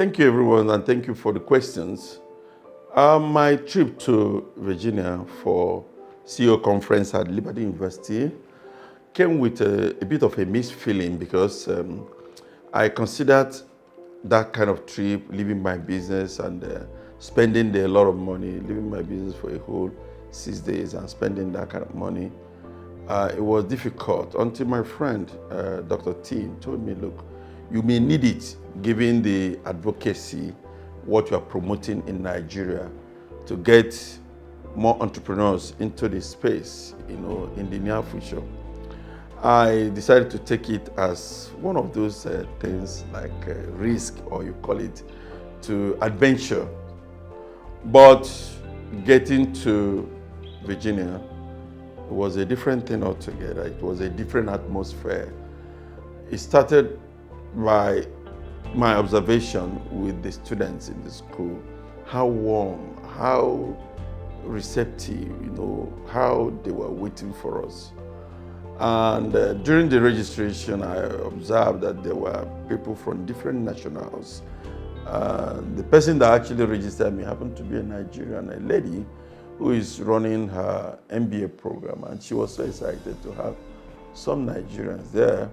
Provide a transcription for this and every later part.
Thank you, everyone, and thank you for the questions. My trip to Virginia for CEO conference at Liberty University came with a bit of a mixed feeling because I considered that kind of trip, leaving my business and spending a lot of money, leaving my business for a whole 6 days and spending that kind of money. It was difficult until my friend, Dr. T, told me, look, you may need it given the advocacy, what you are promoting in Nigeria to get more entrepreneurs into the space, in the near future. I decided to take it as one of those things like risk, or you call it, to adventure. But getting to Virginia was a different thing altogether. It was a different atmosphere. It started by my observation with the students in the school, how warm, how receptive, how they were waiting for us. And during the registration, I observed that there were people from different nationals. The person that actually registered me happened to be a Nigerian, a lady who is running her MBA program, and she was so excited to have some Nigerians there.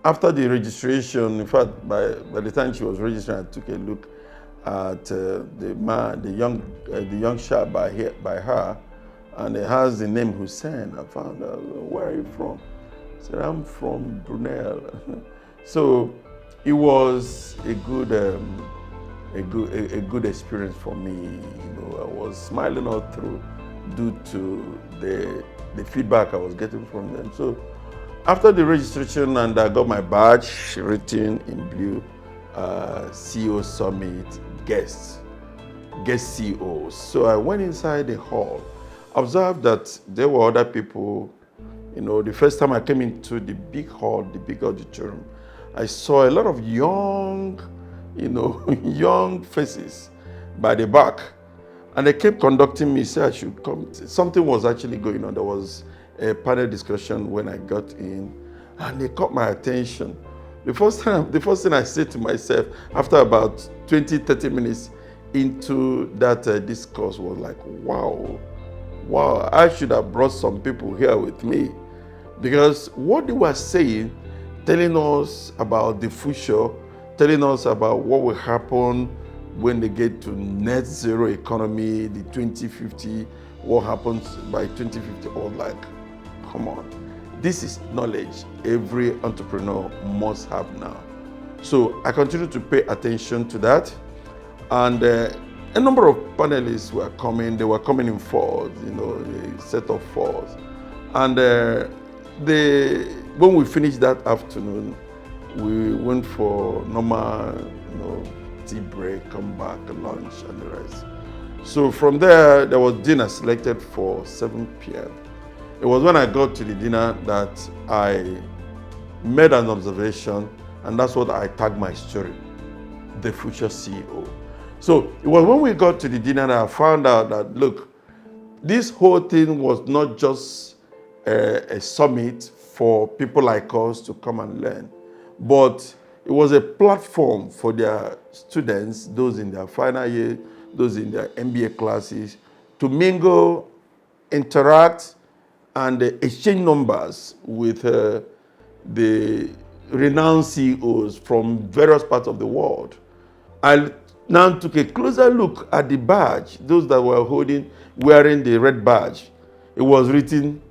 After the registration, in fact, by the time she was registering, I took a look at the young chap by her, and it has the name Hussein. I found out, where are you from? I said, I'm from Brunel. So it was a good experience for me. I was smiling all through due to the feedback I was getting from them. So after the registration, and I got my badge written in blue, CEO Summit guest CEOs. So I went inside the hall, observed that there were other people. The first time I came into the big hall, the big auditorium, I saw a lot of young faces by the back. And they kept conducting me, said I should come. Something was actually going on. There was a panel discussion when I got in, and they caught my attention. The first thing I said to myself after about 20-30 minutes into that discourse was like, wow, I should have brought some people here with me, because what they were saying, telling us about the future, telling us about what will happen when they get to net zero economy, the 2050, what happens by 2050, all like, come on. This is knowledge every entrepreneur must have now. So I continue to pay attention to that. And a number of panelists were coming. They were coming in fours, a set of fours. And when we finished that afternoon, we went for normal, tea break, come back, lunch, and the rest. So from there was dinner selected for 7 p.m. It was when I got to the dinner that I made an observation, and that's what I tagged my story, the future CEO. So it was when we got to the dinner that I found out that, look, this whole thing was not just a summit for people like us to come and learn, but it was a platform for their students, those in their final year, those in their MBA classes, to mingle, interact, and exchange numbers with the renowned CEOs from various parts of the world. I now took a closer look at the badge, those that were wearing the red badge. It was written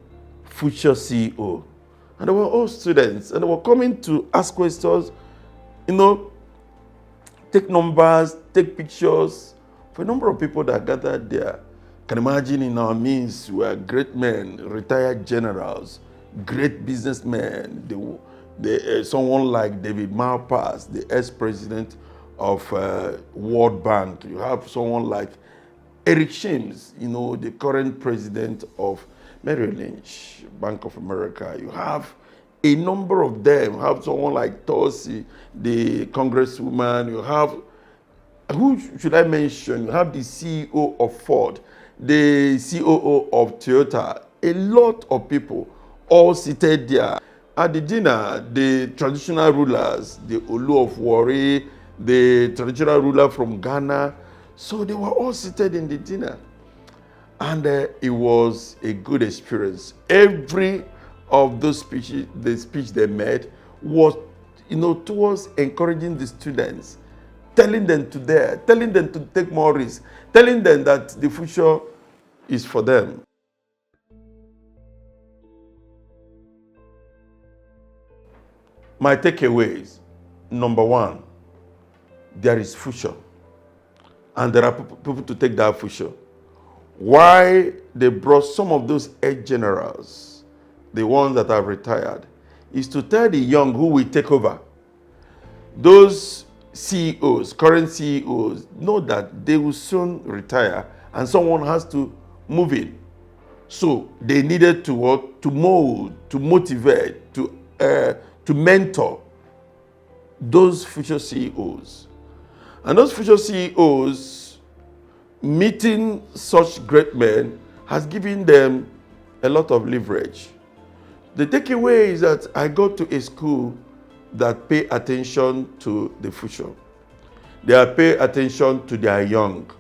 Future CEO. And they were all students, and they were coming to ask questions, take numbers, take pictures. For a number of people that gathered there, can imagine in our midst were great men, retired generals, great businessmen. Someone like David Malpass, the ex-president of World Bank. You have someone like Eric Shims, the current president of Merrill Lynch, Bank of America. You have a number of them. You have someone like Tosi, the congresswoman. You have, who should I mention? You have the CEO of Ford, the COO of Toyota. A lot of people all seated there. At the dinner, the traditional rulers, the Olu of Warri, the traditional ruler from Ghana. So they were all seated in the dinner. And it was a good experience. Every of those speeches, the speech they made was, towards encouraging the students, telling them to take more risks, telling them that the future is for them. My takeaways: number one, there is future, and there are people to take that future. Why they brought some of those ex generals, the ones that have retired, is to tell the young who will take over. Those CEOs, current CEOs, know that they will soon retire and someone has to move in. So they needed to work, to mold, to motivate, to mentor those future CEOs. And those future CEOs, meeting such great men has given them a lot of leverage. The takeaway is that I go to a school that pay attention to the future. They pay attention to their young.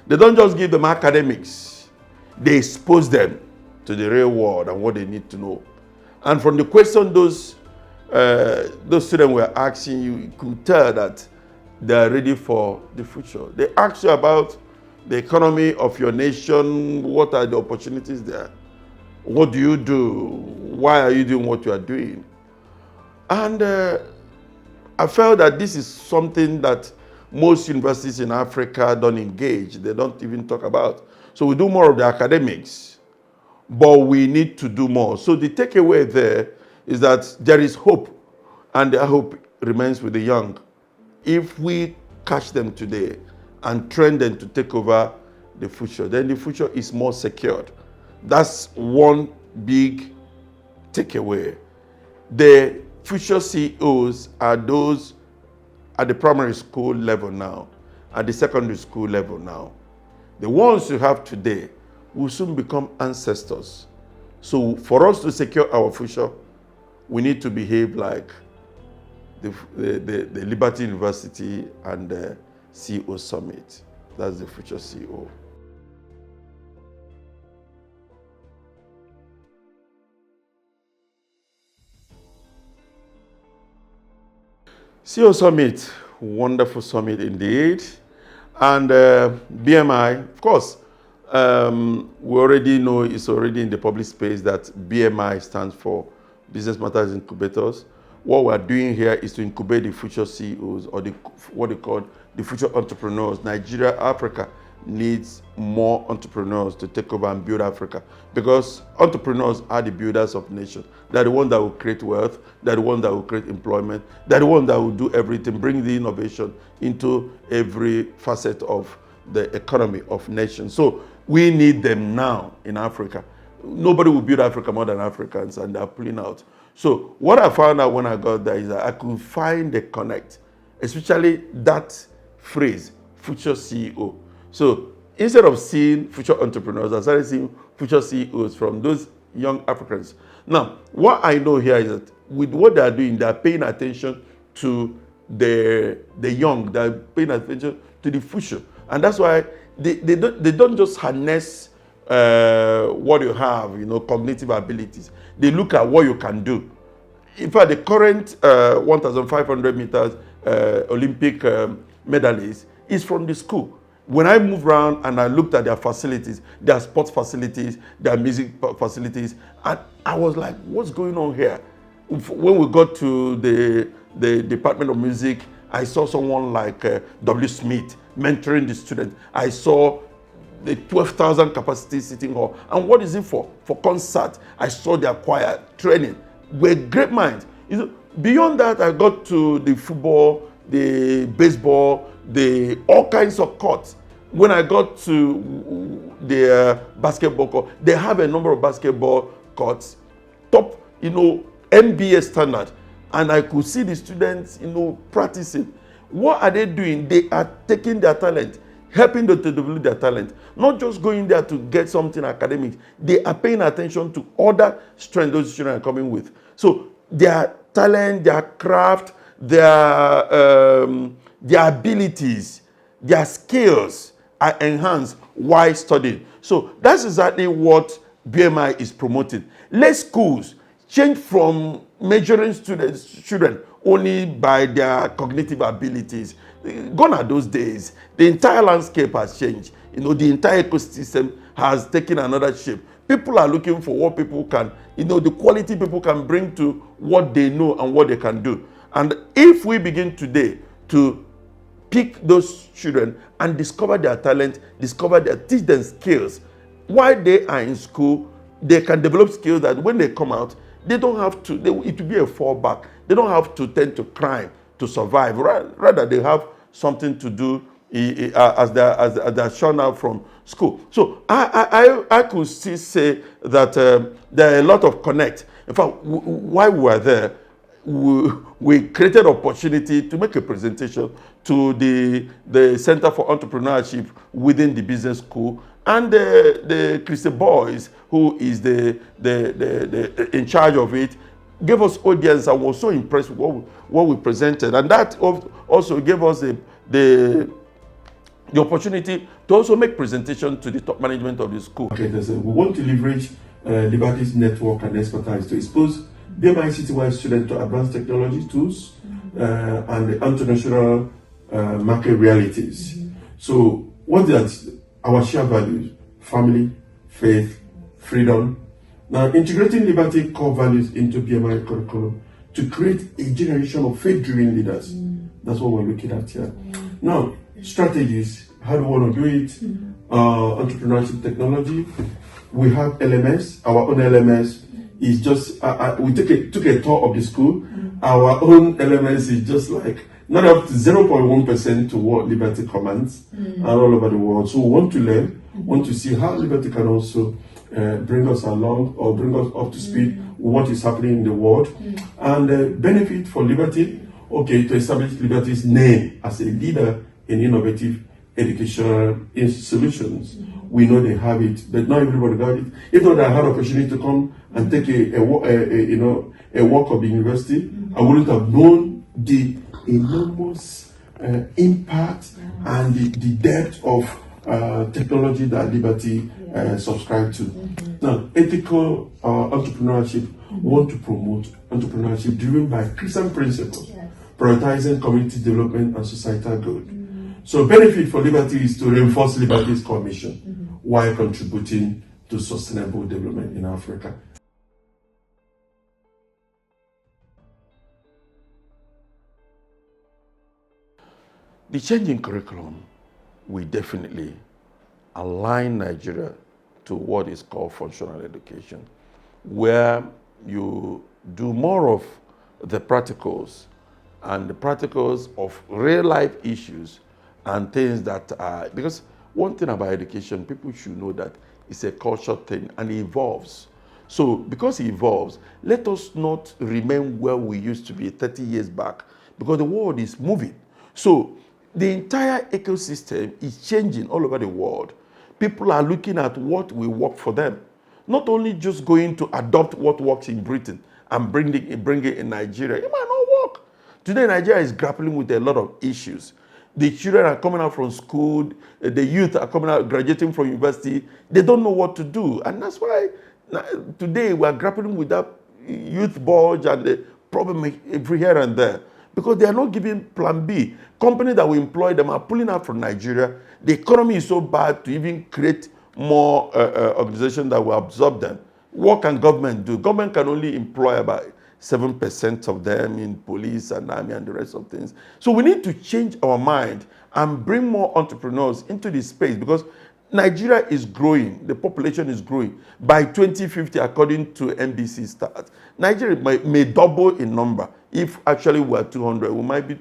They don't just give them academics. They expose them to the real world and what they need to know. And from the question those students were asking, you could tell that they are ready for the future. They ask you about the economy of your nation. What are the opportunities there? What do you do? Why are you doing what you are doing? And I felt that this is something that most universities in Africa don't engage. They don't even talk about. So we do more of the academics, but we need to do more. So the takeaway there is that there is hope, and the hope remains with the young. If we catch them today and train them to take over the future, then the future is more secured. That's one big takeaway. The future CEOs are those at the primary school level now, at the secondary school level now. The ones you have today will soon become ancestors. So for us to secure our future, we need to behave like the Liberty University and the CEO Summit. That's the future CEO. CEO Summit, wonderful summit indeed. And BMI, of course, we already know, it's already in the public space that BMI stands for Business Matters Incubators. What we're doing here is to incubate the future CEOs, or what they call the future entrepreneurs. Nigeria, Africa needs more entrepreneurs to take over and build Africa, because entrepreneurs are the builders of nations. They're the ones that will create wealth. They're the ones that will create employment. They're the ones that will do everything, bring the innovation into every facet of the economy of nations. So we need them now in Africa. Nobody will build Africa more than Africans, and they're pulling out. So what I found out when I got there is that I could find the connect, especially that phrase, future CEO. So instead of seeing future entrepreneurs, I started seeing future CEOs from those young Africans. Now, what I know here is that with what they are doing, they are paying attention to the young, they are paying attention to the future. And that's why they don't just harness what you have, cognitive abilities. They look at what you can do. In fact, the current 1,500 meters Olympic medalist is from the school. When I moved around and I looked at their facilities, their sports facilities, their music facilities, and I was like, what's going on here? When we got to the Department of Music, I saw someone like W. Smith mentoring the students. I saw the 12,000 capacity sitting hall. And what is it for? For concert. I saw their choir training. We're great minds. Beyond that, I got to the football, the baseball, all kinds of courts. When I got to the basketball court, they have a number of basketball courts, top, NBA standard. And I could see the students, practicing. What are they doing? They are taking their talent, helping them to develop their talent. Not just going there to get something academic. They are paying attention to other strengths those children are coming with. So their talent, their craft, their their abilities, their skills are enhanced while studying. So that's exactly what BMI is promoting. Let schools change from measuring children only by their cognitive abilities. Gone are those days. The entire landscape has changed. The entire ecosystem has taken another shape. People are looking for what people can, the quality people can bring to what they know and what they can do. And if we begin today to pick those children and discover their talent, teach them skills, while they are in school, they can develop skills that when they come out, they don't have to, it will be a fallback. They don't have to tend to crime to survive. Rather, they have something to do as they're shown out from school. So I could still say that there are a lot of connect. In fact, while we were there, we created opportunity to make a presentation to the Center for Entrepreneurship within the business school, and the Christy Boys, who is the in charge of it, gave us audience and was so impressed with what we presented, and that also gave us the opportunity to also make presentation to the top management of the school. Okay, we want to leverage Liberty's network and expertise to expose BMI citywide students to advanced technology tools and the international market realities. So what are our shared values? Family, faith, freedom. Now, integrating Liberty core values into BMI curriculum to create a generation of faith-driven leaders. That's what we're looking at here. Now, strategies. How do we want to do it? Entrepreneurship technology. We have LMS. Our own LMS is just, we took a tour of the school. Our own LMS is just like, not up to 0.1% to what Liberty commands all over the world. So we want to learn, want to see how Liberty can also bring us along or bring us up to speed with what is happening in the world. And benefit for Liberty, to establish Liberty's name as a leader in innovative educational solutions. We know they have it, but not everybody got it. If not, I had opportunity to come and take a walk of the university, I wouldn't have known the enormous impact and the depth of technology that Liberty subscribed to. Now, ethical entrepreneurship want to promote entrepreneurship driven by Christian principles, prioritizing community development and societal good. So benefit for Liberty is to reinforce Liberty's core mission while contributing to sustainable development in Africa. The changing curriculum will definitely align Nigeria to what is called functional education, where you do more of the practicals and the practicals of real life issues and things that are, because one thing about education, people should know that it's a cultural thing and it evolves. So because it evolves, let us not remain where we used to be 30 years back, because the world is moving. So the entire ecosystem is changing all over the world. People are looking at what will work for them. Not only just going to adopt what works in Britain and bring it in Nigeria. It might not work. Today, Nigeria is grappling with a lot of issues. The children are coming out from school, the youth are coming out, graduating from university. They don't know what to do. And that's why today we are grappling with that youth bulge and the problem every here and there. Because they are not giving plan B. Companies that will employ them are pulling out from Nigeria. The economy is so bad to even create more organizations that will absorb them. What can government do? Government can only employ about 7% of them in police and army and the rest of things. So we need to change our mind and bring more entrepreneurs into this space, because Nigeria is growing, the population is growing. By 2050, according to NBC stats, Nigeria may double in number. If actually we are 200, we might be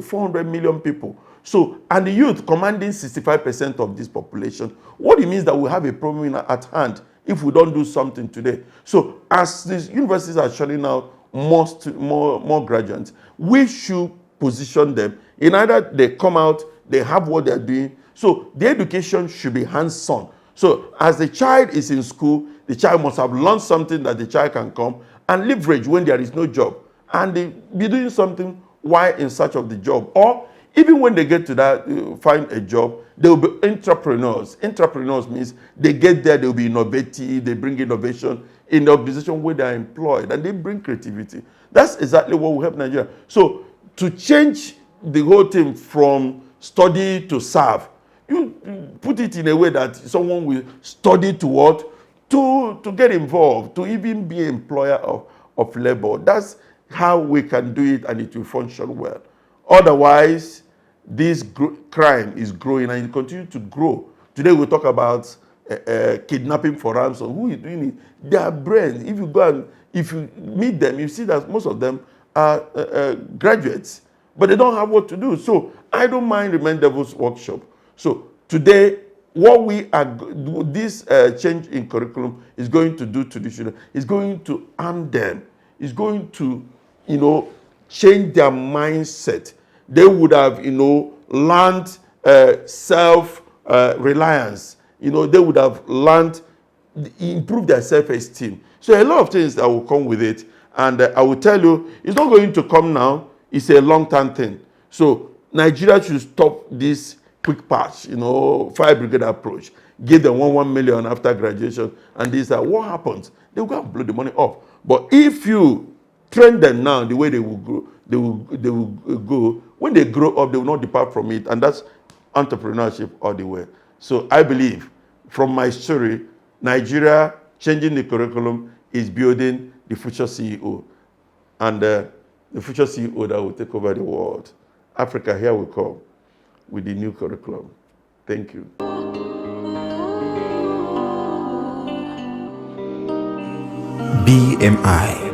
400 million people. So, and the youth commanding 65% of this population, what it means that we have a problem at hand if we don't do something today. So, as these universities are churning out more graduates, we should position them in either they come out, they have what they're doing. So, the education should be hands-on. So, as the child is in school, the child must have learned something that the child can come and leverage when there is no job, and they be doing something while in search of the job. Or Even when they get to that, find a job, they will be entrepreneurs. Entrepreneurs means they get there, they will be innovative, they bring innovation in the organization where they are employed, and they bring creativity. That's exactly what will help Nigeria. So to change the whole thing from study to serve, you put it in a way that someone will study to what? To get involved, to even be an employer of labor. That's how we can do it, and it will function well. Otherwise, this crime is growing, and it continues to grow. Today we talk about kidnapping for ransom. Who is doing it? They are brains. If you go and if you meet them, you see that most of them are graduates, but they don't have what to do. So I don't mind Remain Devil's workshop. So today, what we are this change in curriculum is going to do to the children is going to arm them. Is going to, change their mindset. They would have, learned self-reliance. They would have learned, improve their self-esteem. So a lot of things that will come with it. And I will tell you, it's not going to come now. It's a long-term thing. So Nigeria should stop this quick patch, fire brigade approach. Give them 1 million after graduation. And this, what happens? They will go and blow the money up. But if you train them now the way they will go, they will go. When they grow up, they will not depart from it. And that's entrepreneurship all the way. So I believe, from my story, Nigeria changing the curriculum is building the future CEO. And the future CEO that will take over the world. Africa, here we come with the new curriculum. Thank you. BMI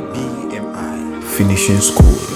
Finishing School.